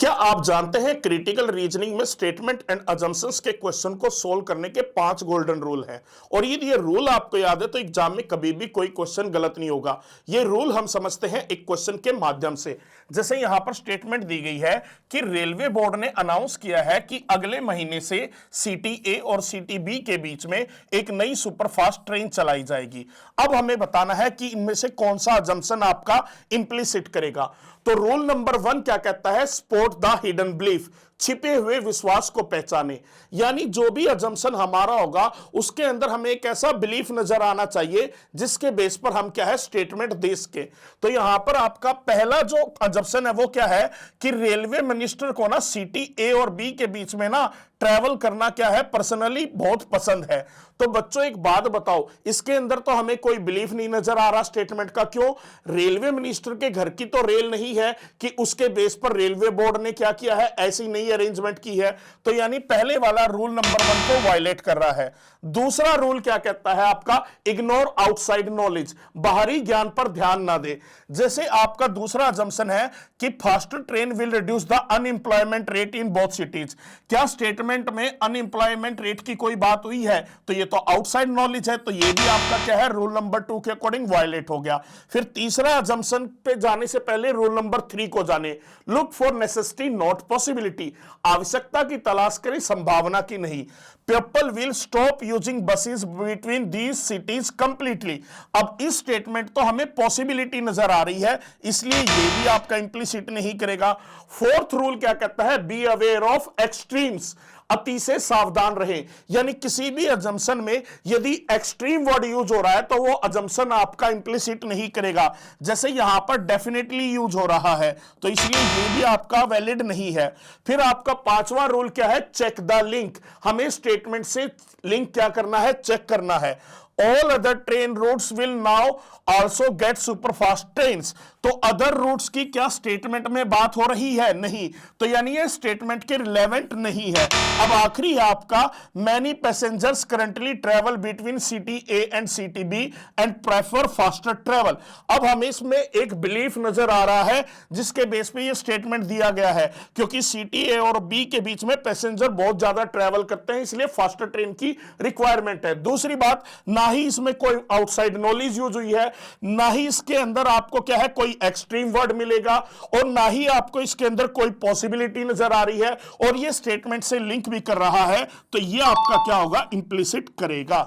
क्या आप जानते हैं क्रिटिकल रीजनिंग में स्टेटमेंट एंड अजम्पशंस के क्वेश्चन को सोल्व करने के 5 गोल्डन रूल हैं। और ये रूल आपको याद है तो एग्जाम में कभी भी कोई क्वेश्चन गलत नहीं होगा। ये रूल हम समझते हैं एक क्वेश्चन के माध्यम से। जैसे यहां पर स्टेटमेंट दी गई है कि रेलवे बोर्ड ने अनाउंस किया है कि अगले महीने से सिटी ए और सिटी बी के बीच में एक नई सुपरफास्ट ट्रेन चलाई जाएगी। अब हमें बताना है कि इनमें से कौन सा अजम्पशन आपका इंप्लिसिट करेगा। तो रूल नंबर 1 क्या कहता है? स्पॉट द हिडन बिलीफ, छिपे हुए विश्वास को पहचाने। यानी जो भी अजम्पशन हमारा होगा उसके अंदर हमें एक ऐसा बिलीफ नजर आना चाहिए जिसके बेस पर हम क्या है स्टेटमेंट दे सके। तो यहां पर आपका पहला जो अजम्पशन है वो क्या है कि रेलवे मिनिस्टर को ना सिटी ए और बी के बीच में ना ट्रैवल करना क्या है पर्सनली बहुत पसंद है। तो बच्चों एक बात बताओ, इसके अंदर तो हमें कोई बिलीफ नहीं नजर आ रहा स्टेटमेंट का। क्यों? रेलवे मिनिस्टर के घर की तो रेल नहीं है कि उसके बेस पर रेलवे बोर्ड ने क्या किया है ऐसी नई अरेंजमेंट की है। तो यानी पहले वाला रूल नंबर 1 को वायलेट कर रहा है। दूसरा रूल क्या कहता है आपका? इग्नोर आउटसाइड नॉलेज, बाहरी ज्ञान पर ध्यान ना दे। जैसे आपका दूसरा अजम्पशन है कि faster train will reduce the unemployment rate in both cities. क्या स्टेटमेंट में अनएम्प्लॉयमेंट रेट की कोई बात हुई है? तो ये तो आउटसाइड नॉलेज है, तो ये भी आपका क्या है रूल नंबर 2 के अकॉर्डिंग वायलेट हो गया। फिर तीसरा अजम्पशन पे जाने से पहले रूल नंबर 3 को जाने। Look for necessity not possibility, आवश्यकता की तलाश करें संभावना की नहीं। People will stop using buses between these cities completely. अब इस स्टेटमेंट तो हमें पॉसिबिलिटी नजर आ रही है, इसलिए ये भी आपका इंप्लिसिट नहीं करेगा। फोर्थ रूल क्या कहता है? बी अवेयर ऑफ एक्सट्रीम्स, अति से सावधान रहें। यानी किसी भी अजम्पशन में यदि एक्सट्रीम वर्ड यूज हो रहा है तो वो अजम्पशन आपका इंप्लिसिट नहीं करेगा। जैसे यहां पर डेफिनेटली यूज हो रहा है तो इसलिए ये भी आपका वैलिड नहीं है। फिर आपका पांचवा रूल क्या है? चेक द लिंक, हमें स्टेटमेंट से लिंक क्या करना है? चेक करना है। All other train routes will now also get superfast trains। तो अदर रूट्स की क्या स्टेटमेंट में बात हो रही है? नहीं। तो यानी ये स्टेटमेंट के रिलेवेंट नहीं है। अब आखिरी है आपका many passengers currently travel between city A and city B and prefer faster travel. अब हमें इसमें एक बिलीफ नजर आ रहा है जिसके बेस पे ये स्टेटमेंट दिया गया है, क्योंकि सिटी ए और बी के बीच में पैसेंजर बहुत ज्यादा ट्रेवल करते हैं, इसलिए फास्टर ट्रेन की रिक्वायरमेंट है। दूसरी बात, ना ही इसमें कोई आउटसाइड नॉलेज यूज हुई है, ना ही इसके अंदर आपको क्या है कोई एक्सट्रीम वर्ड मिलेगा, और ना ही आपको इसके अंदर कोई पॉसिबिलिटी नजर आ रही है, और ये स्टेटमेंट से लिंक भी कर रहा है। तो ये आपका क्या होगा? इंप्लिसिट करेगा।